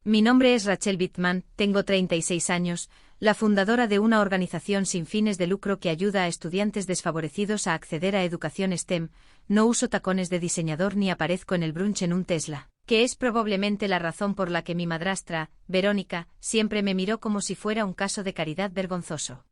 Mi nombre es Rachel Bittman, tengo 36 años, la fundadora de una organización sin fines de lucro que ayuda a estudiantes desfavorecidos a acceder a educación STEM. No uso tacones de diseñador ni aparezco en el brunch en un Tesla, que es probablemente la razón por la que mi madrastra, Verónica, siempre me miró como si fuera un caso de caridad vergonzoso.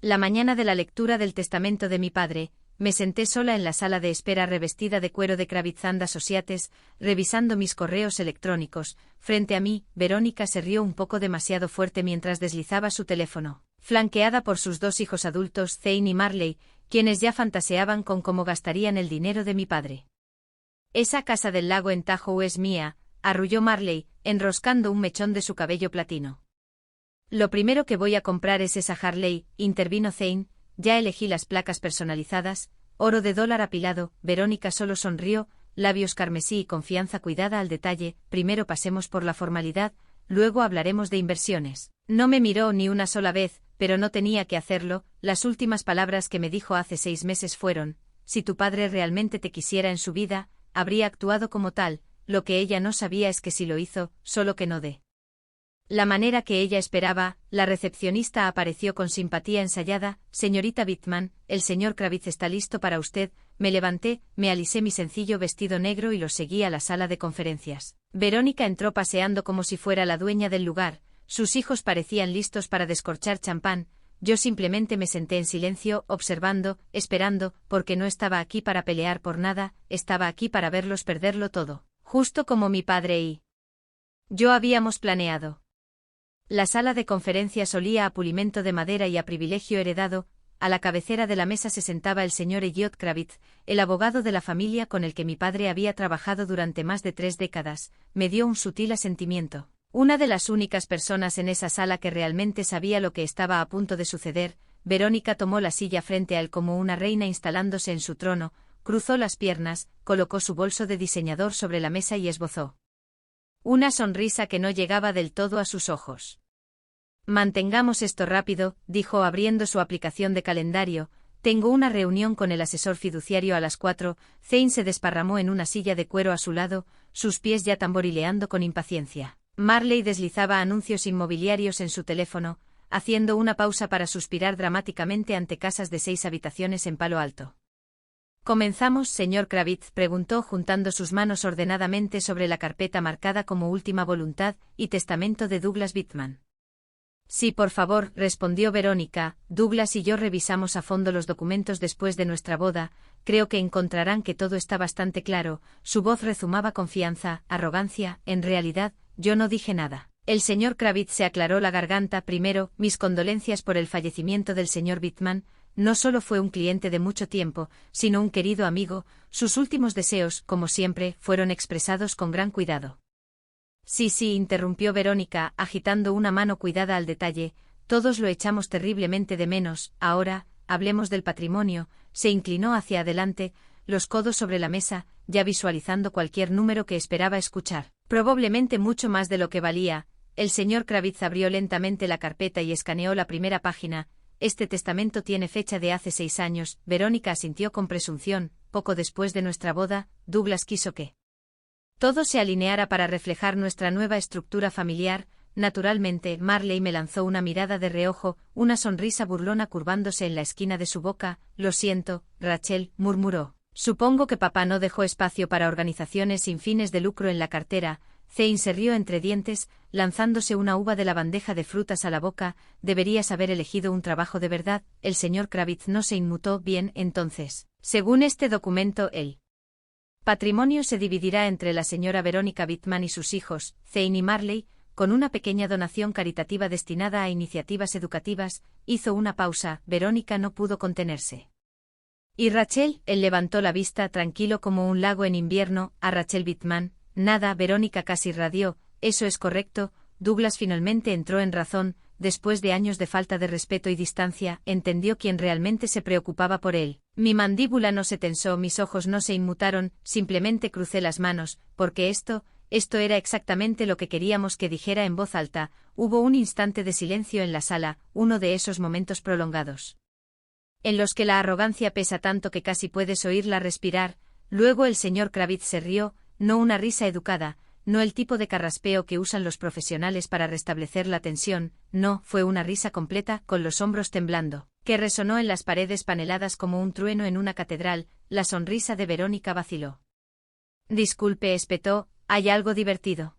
La mañana de la lectura del testamento de mi padre, me senté sola en la sala de espera revestida de cuero de Kravis and Associates, revisando mis correos electrónicos. Frente a mí, Verónica se rió un poco demasiado fuerte mientras deslizaba su teléfono, flanqueada por sus dos hijos adultos, Zane y Marley, quienes ya fantaseaban con cómo gastarían el dinero de mi padre. Esa casa del lago en Tahoe es mía, arrulló Marley, enroscando un mechón de su cabello platino. Lo primero que voy a comprar es esa Harley, intervino Zane. Ya elegí las placas personalizadas, oro de dólar apilado. Verónica solo sonrió, labios carmesí y confianza cuidada al detalle. Primero pasemos por la formalidad, luego hablaremos de inversiones. No me miró ni una sola vez, pero no tenía que hacerlo. Las últimas palabras que me dijo hace 6 meses fueron: si tu padre realmente te quisiera en su vida, habría actuado como tal. Lo que ella no sabía es que sí lo hizo, solo que no de la manera que ella esperaba. La recepcionista apareció con simpatía ensayada. Señorita Bittman, el señor Kravis está listo para usted. Me levanté, me alisé mi sencillo vestido negro y lo seguí a la sala de conferencias. Verónica entró paseando como si fuera la dueña del lugar. Sus hijos parecían listos para descorchar champán. Yo simplemente me senté en silencio, observando, esperando, porque no estaba aquí para pelear por nada, estaba aquí para verlos perderlo todo, justo como mi padre y yo habíamos planeado. La sala de conferencias olía a pulimento de madera y a privilegio heredado. A la cabecera de la mesa se sentaba el señor Elliot Kravis, el abogado de la familia con el que mi padre había trabajado durante más de 3 décadas. Me dio un sutil asentimiento. Una de las únicas personas en esa sala que realmente sabía lo que estaba a punto de suceder. Verónica tomó la silla frente a él como una reina instalándose en su trono, cruzó las piernas, colocó su bolso de diseñador sobre la mesa y esbozó una sonrisa que no llegaba del todo a sus ojos. Mantengamos esto rápido, dijo abriendo su aplicación de calendario. Tengo una reunión con el asesor fiduciario a las 4. Zane se desparramó en una silla de cuero a su lado, sus pies ya tamborileando con impaciencia. Marley deslizaba anuncios inmobiliarios en su teléfono, haciendo una pausa para suspirar dramáticamente ante casas de 6 habitaciones en Palo Alto. ¿Comenzamos, señor Kravis?, preguntó juntando sus manos ordenadamente sobre la carpeta marcada como última voluntad y testamento de Douglas Bittman. Sí, por favor, respondió Verónica. Douglas y yo revisamos a fondo los documentos después de nuestra boda. Creo que encontrarán que todo está bastante claro. Su voz rezumaba confianza, arrogancia. En realidad, yo no dije nada. El señor Kravis se aclaró la garganta. Primero, mis condolencias por el fallecimiento del señor Bittman. No solo fue un cliente de mucho tiempo, sino un querido amigo. Sus últimos deseos, como siempre, fueron expresados con gran cuidado. Sí, interrumpió Verónica, agitando una mano cuidada al detalle. Todos lo echamos terriblemente de menos. Ahora, hablemos del patrimonio. Se inclinó hacia adelante, los codos sobre la mesa, ya visualizando cualquier número que esperaba escuchar. Probablemente mucho más de lo que valía. El señor Kravis abrió lentamente la carpeta y escaneó la primera página. Este testamento tiene fecha de hace 6 años. Verónica asintió con presunción. Poco después de nuestra boda, Douglas quiso que todo se alineara para reflejar nuestra nueva estructura familiar. Naturalmente, Marley me lanzó una mirada de reojo, una sonrisa burlona curvándose en la esquina de su boca. Lo siento, Rachel, murmuró. Supongo que papá no dejó espacio para organizaciones sin fines de lucro en la cartera. Zane se rió entre dientes, lanzándose una uva de la bandeja de frutas a la boca. Deberías haber elegido un trabajo de verdad. El señor Kravis no se inmutó. Bien, entonces, según este documento, el patrimonio se dividirá entre la señora Verónica Bittman y sus hijos, Zane y Marley, con una pequeña donación caritativa destinada a iniciativas educativas. Hizo una pausa. Verónica no pudo contenerse. ¿Y Rachel? Él levantó la vista, tranquilo como un lago en invierno, a Rachel Bittman. Nada. Verónica casi radió. Eso es correcto. Douglas finalmente entró en razón. Después de años de falta de respeto y distancia, entendió quién realmente se preocupaba por él. Mi mandíbula no se tensó, mis ojos no se inmutaron, simplemente crucé las manos, porque esto era exactamente lo que queríamos que dijera en voz alta. Hubo un instante de silencio en la sala, uno de esos momentos prolongados en los que la arrogancia pesa tanto que casi puedes oírla respirar. Luego el señor Kravis se rió, no una risa educada, no el tipo de carraspeo que usan los profesionales para restablecer la tensión, no, fue una risa completa, con los hombros temblando, que resonó en las paredes paneladas como un trueno en una catedral. La sonrisa de Verónica vaciló. Disculpe, espetó, ¿hay algo divertido?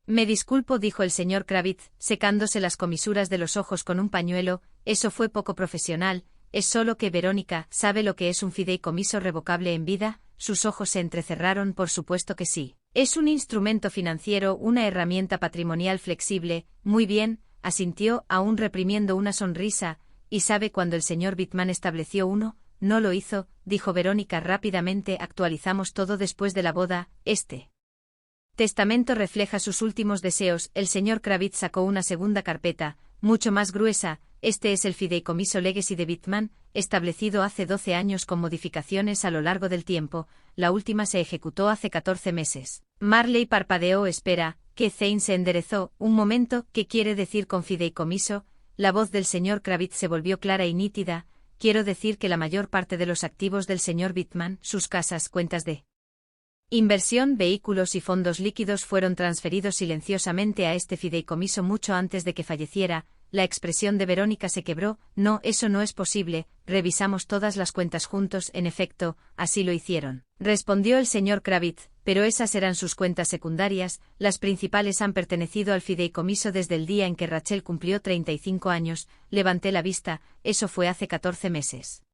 Me disculpo, dijo el señor Kravitz, secándose las comisuras de los ojos con un pañuelo. Eso fue poco profesional. Es solo que Verónica sabe lo que es un fideicomiso revocable en vida. Sus ojos se entrecerraron. Por supuesto que sí. Es un instrumento financiero, una herramienta patrimonial flexible. Muy bien, asintió, aún reprimiendo una sonrisa. ¿Y sabe cuándo el señor Bittman estableció uno? No lo hizo, dijo Verónica rápidamente. Actualizamos todo después de la boda. Este testamento refleja sus últimos deseos. El señor Kravitz sacó una segunda carpeta, mucho más gruesa. Este es el fideicomiso Legacy de Bittman, establecido hace 12 años con modificaciones a lo largo del tiempo. La última se ejecutó hace 14 meses. Marley parpadeó. Espera, que Zane se enderezó. Un momento, ¿qué quiere decir con fideicomiso? La voz del señor Kravitz se volvió clara y nítida. Quiero decir que la mayor parte de los activos del señor Bittman, sus casas, cuentas de inversión, vehículos y fondos líquidos fueron transferidos silenciosamente a este fideicomiso mucho antes de que falleciera. La expresión de Verónica se quebró. No, eso no es posible. Revisamos todas las cuentas juntos. En efecto, así lo hicieron, respondió el señor Kravitz, pero esas eran sus cuentas secundarias. Las principales han pertenecido al fideicomiso desde el día en que Rachel cumplió 35 años. Levanté la vista. Eso fue hace 14 meses.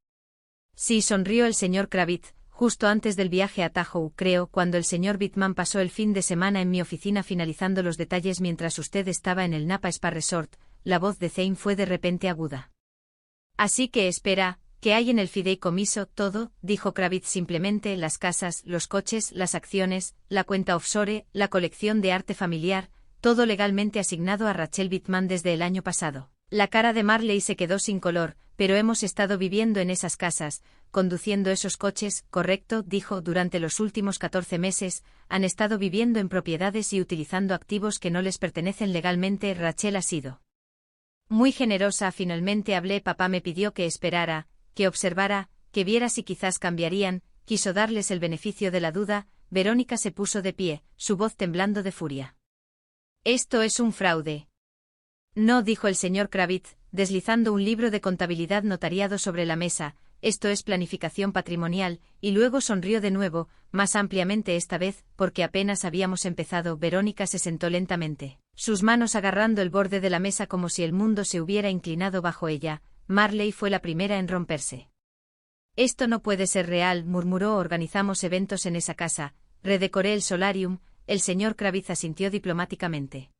Sí, sonrió el señor Kravitz. Justo antes del viaje a Tahoe, creo, cuando el señor Bittman pasó el fin de semana en mi oficina finalizando los detalles mientras usted estaba en el Napa Spa Resort. La voz de Zane fue de repente aguda. Así que espera, ¿qué hay en el fideicomiso? Todo, dijo Kravitz simplemente, las casas, los coches, las acciones, la cuenta offshore, la colección de arte familiar, todo legalmente asignado a Rachel Bittman desde el año pasado. La cara de Marley se quedó sin color. Pero hemos estado viviendo en esas casas, conduciendo esos coches, correcto, dijo, durante los últimos 14 meses, han estado viviendo en propiedades y utilizando activos que no les pertenecen legalmente. Rachel ha sido muy generosa. Finalmente hablé. Papá me pidió que esperara, que observara, que viera si quizás cambiarían. Quiso darles el beneficio de la duda. Verónica se puso de pie, su voz temblando de furia. Esto es un fraude. No, dijo el señor Kravitz, deslizando un libro de contabilidad notariado sobre la mesa. Esto es planificación patrimonial. Y luego sonrió de nuevo, más ampliamente esta vez, porque apenas habíamos empezado. Verónica se sentó lentamente, sus manos agarrando el borde de la mesa como si el mundo se hubiera inclinado bajo ella. Marley fue la primera en romperse. Esto no puede ser real, murmuró. Organizamos eventos en esa casa, redecoré el solarium. El señor Kravitz asintió diplomáticamente.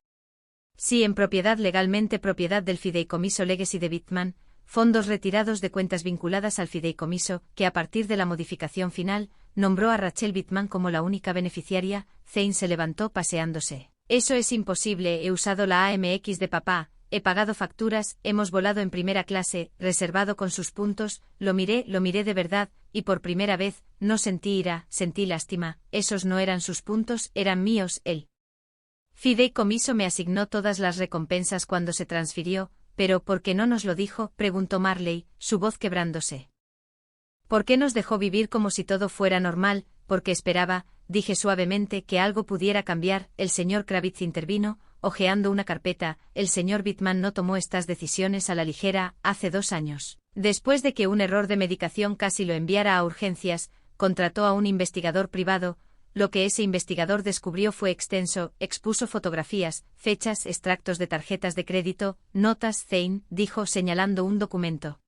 Sí, en propiedad legalmente, propiedad del fideicomiso Legacy de Bittman, fondos retirados de cuentas vinculadas al fideicomiso, que a partir de la modificación final, nombró a Rachel Bittman como la única beneficiaria. Zane se levantó paseándose. Eso es imposible. He usado la AMX de papá, he pagado facturas, hemos volado en primera clase, reservado con sus puntos. Lo miré de verdad, y por primera vez, no sentí ira, sentí lástima. Esos no eran sus puntos, eran míos. Él fideicomiso me asignó todas las recompensas cuando se transfirió. ¿Pero por qué no nos lo dijo?, preguntó Marley, su voz quebrándose. ¿Por qué nos dejó vivir como si todo fuera normal? Porque esperaba, dije suavemente, que algo pudiera cambiar. El señor Kravitz intervino, hojeando una carpeta. El señor Bittman no tomó estas decisiones a la ligera. Hace 2 años, después de que un error de medicación casi lo enviara a urgencias, contrató a un investigador privado. Lo que ese investigador descubrió fue extenso, expuso fotografías, fechas, extractos de tarjetas de crédito, notas. Zane, dijo señalando un documento.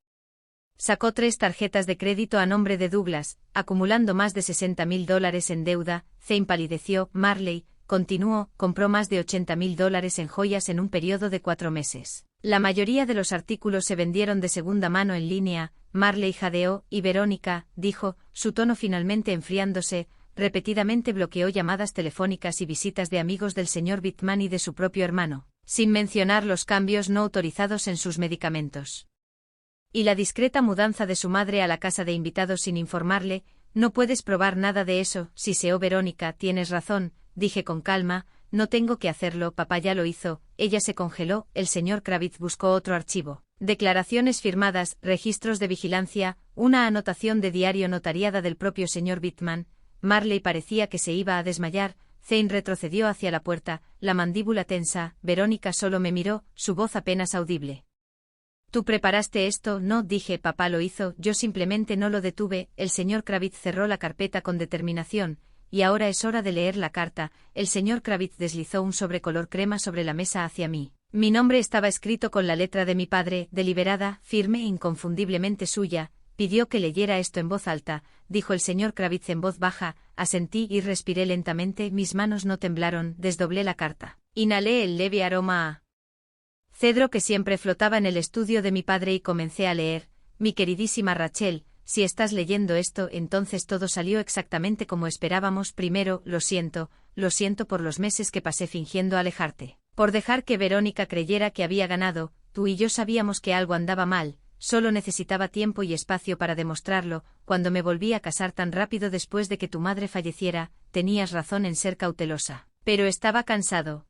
Sacó 3 tarjetas de crédito a nombre de Douglas, acumulando más de $60,000 en deuda. Zane palideció. Marley, continuó, compró más de $80,000 en joyas en un periodo de 4 meses. La mayoría de los artículos se vendieron de segunda mano en línea. Marley jadeó. Y Verónica, dijo, su tono finalmente enfriándose, repetidamente bloqueó llamadas telefónicas y visitas de amigos del señor Bittman y de su propio hermano, sin mencionar los cambios no autorizados en sus medicamentos. Y la discreta mudanza de su madre a la casa de invitados sin informarle. No puedes probar nada de eso. Siseó Verónica. Tienes razón, dije con calma, no tengo que hacerlo, papá ya lo hizo. Ella se congeló. El señor Kravitz buscó otro archivo. Declaraciones firmadas, registros de vigilancia, una anotación de diario notariada del propio señor Bittman. Marley parecía que se iba a desmayar. Zane retrocedió hacia la puerta, la mandíbula tensa. Verónica solo me miró, su voz apenas audible. «¿Tú preparaste esto?» «No», dije. «Papá lo hizo, yo simplemente no lo detuve». El señor Kravitz cerró la carpeta con determinación. «Y ahora es hora de leer la carta». El señor Kravitz deslizó un sobre color crema sobre la mesa hacia mí. Mi nombre estaba escrito con la letra de mi padre, deliberada, firme e inconfundiblemente suya. Pidió que leyera esto en voz alta, dijo el señor Kravitz en voz baja. Asentí y respiré lentamente, mis manos no temblaron, desdoblé la carta. Inhalé el leve aroma a cedro que siempre flotaba en el estudio de mi padre y comencé a leer. Mi queridísima Rachel, si estás leyendo esto, entonces todo salió exactamente como esperábamos. Primero, lo siento por los meses que pasé fingiendo alejarte. Por dejar que Verónica creyera que había ganado, tú y yo sabíamos que algo andaba mal. Solo necesitaba tiempo y espacio para demostrarlo. Cuando me volví a casar tan rápido después de que tu madre falleciera, tenías razón en ser cautelosa. Pero estaba cansado.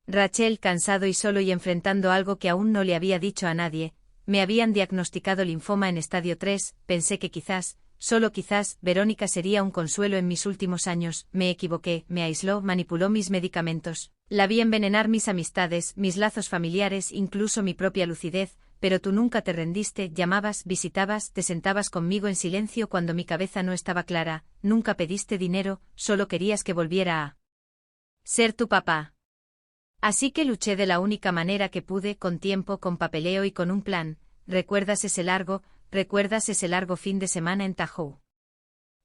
Rachel, cansado y solo y enfrentando algo que aún no le había dicho a nadie. Me habían diagnosticado linfoma en estadio 3, pensé que quizás, solo quizás, Verónica sería un consuelo en mis últimos años. Me equivoqué, me aisló, manipuló mis medicamentos. La vi envenenar mis amistades, mis lazos familiares, incluso mi propia lucidez. Pero tú nunca te rendiste, llamabas, visitabas, te sentabas conmigo en silencio cuando mi cabeza no estaba clara, nunca pediste dinero, solo querías que volviera a ser tu papá. Así que luché de la única manera que pude, con tiempo, con papeleo y con un plan. ¿Recuerdas ese largo fin de semana en Tahoe?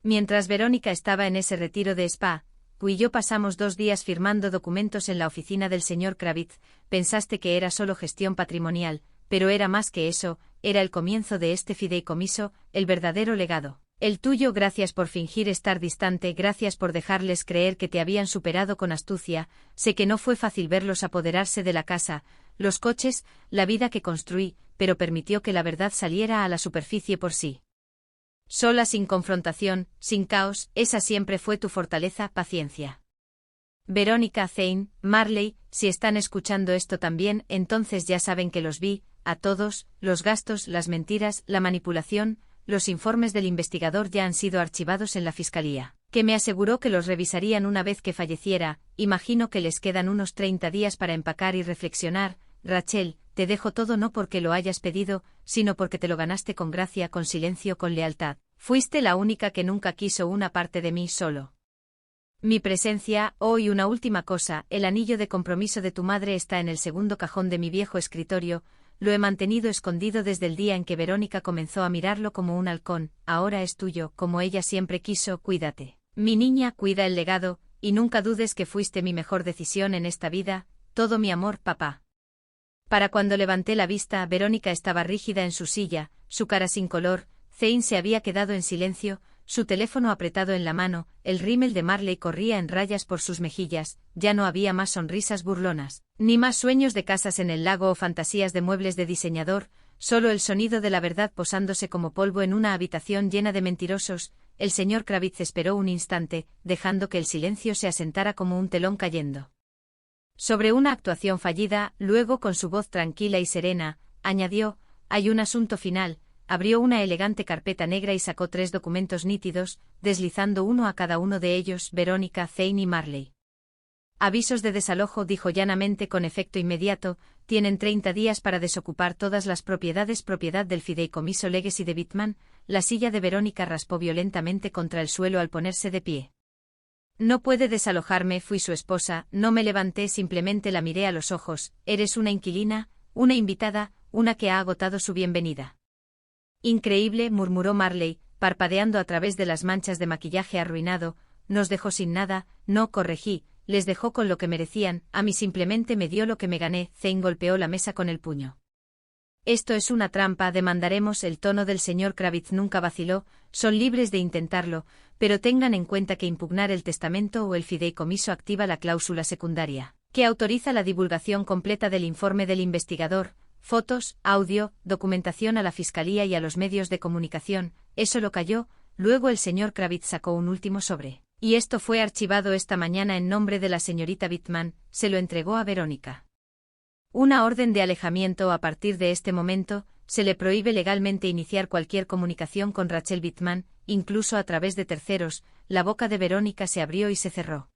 Mientras Verónica estaba en ese retiro de spa, tú y yo pasamos 2 días firmando documentos en la oficina del señor Kravitz. Pensaste que era solo gestión patrimonial, pero era más que eso, era el comienzo de este fideicomiso, el verdadero legado. El tuyo. Gracias por fingir estar distante, gracias por dejarles creer que te habían superado con astucia. Sé que no fue fácil verlos apoderarse de la casa, los coches, la vida que construí, pero permitió que la verdad saliera a la superficie por sí sola, sin confrontación, sin caos. Esa siempre fue tu fortaleza, paciencia. Verónica, Zane, Marley, si están escuchando esto también, entonces ya saben que los vi, a todos, los gastos, las mentiras, la manipulación. Los informes del investigador ya han sido archivados en la fiscalía, que me aseguró que los revisarían una vez que falleciera. Imagino que les quedan unos 30 días para empacar y reflexionar. Rachel, te dejo todo no porque lo hayas pedido, sino porque te lo ganaste con gracia, con silencio, con lealtad. Fuiste la única que nunca quiso una parte de mí, solo mi presencia. Oh, y una última cosa, el anillo de compromiso de tu madre está en el segundo cajón de mi viejo escritorio. Lo he mantenido escondido desde el día en que Verónica comenzó a mirarlo como un halcón. Ahora es tuyo, como ella siempre quiso. Cuídate. Mi niña, cuida el legado, y nunca dudes que fuiste mi mejor decisión en esta vida. Todo mi amor, papá. Para cuando levanté la vista, Verónica estaba rígida en su silla, su cara sin color. Zane se había quedado en silencio, su teléfono apretado en la mano. El rímel de Marley corría en rayas por sus mejillas. Ya no había más sonrisas burlonas, ni más sueños de casas en el lago o fantasías de muebles de diseñador, solo el sonido de la verdad posándose como polvo en una habitación llena de mentirosos. El señor Kravitz esperó un instante, dejando que el silencio se asentara como un telón cayendo sobre una actuación fallida. Luego, con su voz tranquila y serena, añadió: hay un asunto final. Abrió una elegante carpeta negra y sacó 3 documentos nítidos, deslizando uno a cada uno de ellos. Verónica, Zane y Marley. Avisos de desalojo, dijo llanamente con efecto inmediato. Tienen 30 días para desocupar todas las propiedades propiedad del fideicomiso Legacy de Bitman. La silla de Verónica raspó violentamente contra el suelo al ponerse de pie. No puede desalojarme, fui su esposa. No me levanté, simplemente la miré a los ojos. Eres una inquilina, una invitada, una que ha agotado su bienvenida. Increíble, murmuró Marley, parpadeando a través de las manchas de maquillaje arruinado. Nos dejó sin nada. No, corregí, les dejó con lo que merecían. A mí simplemente me dio lo que me gané. Zane golpeó la mesa con el puño. Esto es una trampa, demandaremos. El tono del señor Kravitz nunca vaciló. Son libres de intentarlo, pero tengan en cuenta que impugnar el testamento o el fideicomiso activa la cláusula secundaria, que autoriza la divulgación completa del informe del investigador. Fotos, audio, documentación a la fiscalía y a los medios de comunicación. Eso lo cayó. Luego el señor Kravitz sacó un último sobre. Y esto fue archivado esta mañana en nombre de la señorita Bitman. Se lo entregó a Verónica. Una orden de alejamiento. A partir de este momento, se le prohíbe legalmente iniciar cualquier comunicación con Rachel Bitman, incluso a través de terceros. La boca de Verónica se abrió y se cerró.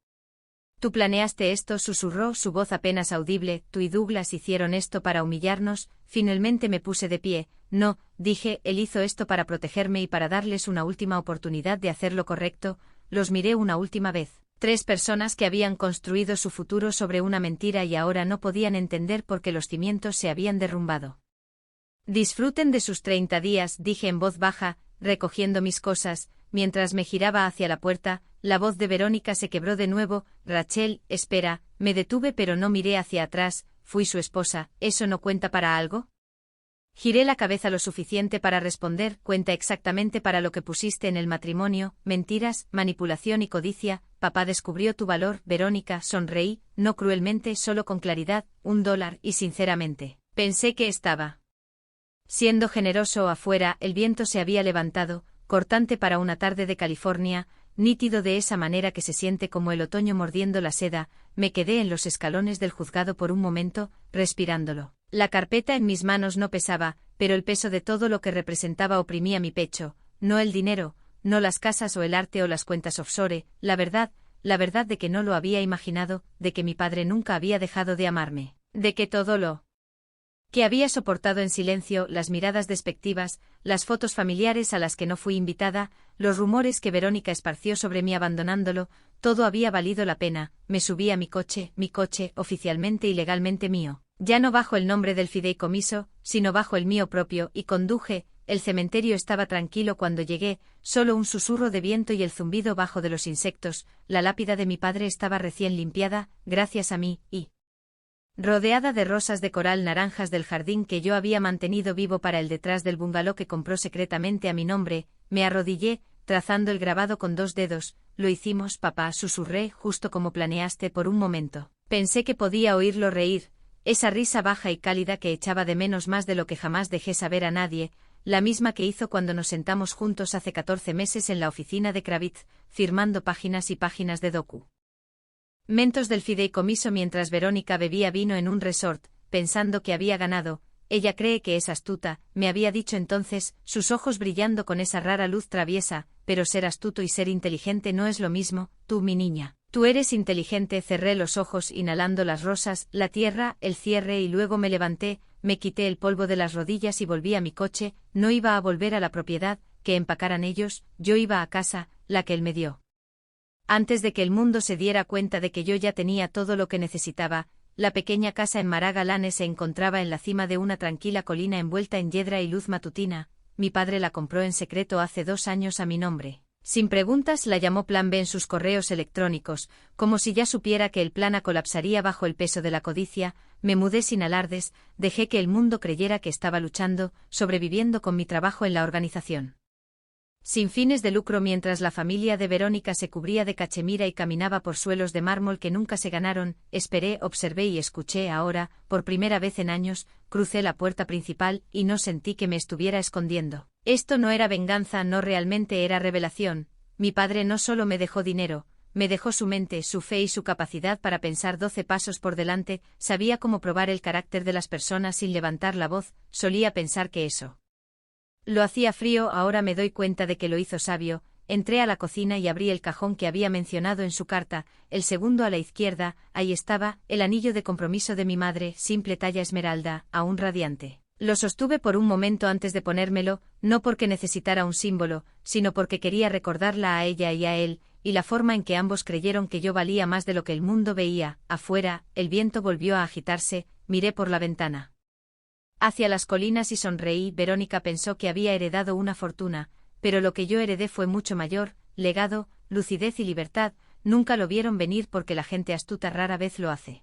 Tú planeaste esto, susurró su voz apenas audible, tú y Douglas hicieron esto para humillarnos. Finalmente me puse de pie. No, dije, él hizo esto para protegerme y para darles una última oportunidad de hacer lo correcto. Los miré una última vez. 3 personas que habían construido su futuro sobre una mentira y ahora no podían entender por qué los cimientos se habían derrumbado. Disfruten de sus 30 días, dije en voz baja, recogiendo mis cosas. Mientras me giraba hacia la puerta, la voz de Verónica se quebró de nuevo. Rachel, espera. Me detuve pero no miré hacia atrás. Fui su esposa. ¿Eso no cuenta para algo? Giré la cabeza lo suficiente para responder. Cuenta exactamente para lo que pusiste en el matrimonio: mentiras, manipulación y codicia. Papá descubrió tu valor. Verónica, sonreí, no cruelmente, solo con claridad. $1, y sinceramente, pensé que estaba siendo generoso. Afuera, el viento se había levantado, cortante para una tarde de California, nítido de esa manera que se siente como el otoño mordiendo la seda. Me quedé en los escalones del juzgado por un momento, respirándolo. La carpeta en mis manos no pesaba, pero el peso de todo lo que representaba oprimía mi pecho. No el dinero, no las casas o el arte o las cuentas offshore, la verdad de que no lo había imaginado, de que mi padre nunca había dejado de amarme, de que todo lo que había soportado en silencio, las miradas despectivas, las fotos familiares a las que no fui invitada, los rumores que Verónica esparció sobre mí abandonándolo, todo había valido la pena. Me subí a mi coche, oficialmente y legalmente mío. Ya no bajo el nombre del fideicomiso, sino bajo el mío propio, y conduje. El cementerio estaba tranquilo cuando llegué, solo un susurro de viento y el zumbido bajo de los insectos. La lápida de mi padre estaba recién limpiada, gracias a mí, y rodeada de rosas de coral naranjas del jardín que yo había mantenido vivo para él detrás del bungalow que compró secretamente a mi nombre. Me arrodillé, trazando el grabado con 2 dedos. Lo hicimos, papá, susurré, justo como planeaste. Por un momento pensé que podía oírlo reír, esa risa baja y cálida que echaba de menos más de lo que jamás dejé saber a nadie, la misma que hizo cuando nos sentamos juntos hace 14 meses en la oficina de Kravitz, firmando páginas y páginas de documentos del fideicomiso mientras Verónica bebía vino en un resort, pensando que había ganado. Ella cree que es astuta, me había dicho entonces, sus ojos brillando con esa rara luz traviesa, pero ser astuto y ser inteligente no es lo mismo. Tú, mi niña, tú eres inteligente. Cerré los ojos inhalando las rosas, la tierra, el cierre y luego me levanté, me quité el polvo de las rodillas y volví a mi coche. No iba a volver a la propiedad que empacaran ellos, yo iba a casa, la que él me dio. Antes de que el mundo se diera cuenta de que yo ya tenía todo lo que necesitaba. La pequeña casa en Maraga Lane se encontraba en la cima de una tranquila colina envuelta en hiedra y luz matutina. Mi padre la compró en secreto hace 2 años a mi nombre. Sin preguntas la llamó Plan B en sus correos electrónicos, como si ya supiera que el plan A colapsaría bajo el peso de la codicia. Me mudé sin alardes, dejé que el mundo creyera que estaba luchando, sobreviviendo con mi trabajo en la organización sin fines de lucro mientras la familia de Verónica se cubría de cachemira y caminaba por suelos de mármol que nunca se ganaron. Esperé, observé y escuché. Ahora, por primera vez en años, crucé la puerta principal y no sentí que me estuviera escondiendo. Esto no era venganza, no, realmente era revelación. Mi padre no solo me dejó dinero, me dejó su mente, su fe y su capacidad para pensar 12 pasos por delante. Sabía cómo probar el carácter de las personas sin levantar la voz. Solía pensar que eso lo hacía frío, ahora me doy cuenta de que lo hizo sabio. Entré a la cocina y abrí el cajón que había mencionado en su carta, el segundo a la izquierda. Ahí estaba, el anillo de compromiso de mi madre, simple talla esmeralda, aún radiante. Lo sostuve por un momento antes de ponérmelo, no porque necesitara un símbolo, sino porque quería recordarla a ella y a él, y la forma en que ambos creyeron que yo valía más de lo que el mundo veía. Afuera, el viento volvió a agitarse, miré por la ventana hacia las colinas y sonreí. Verónica pensó que había heredado una fortuna, pero lo que yo heredé fue mucho mayor: legado, lucidez y libertad. Nunca lo vieron venir porque la gente astuta rara vez lo hace.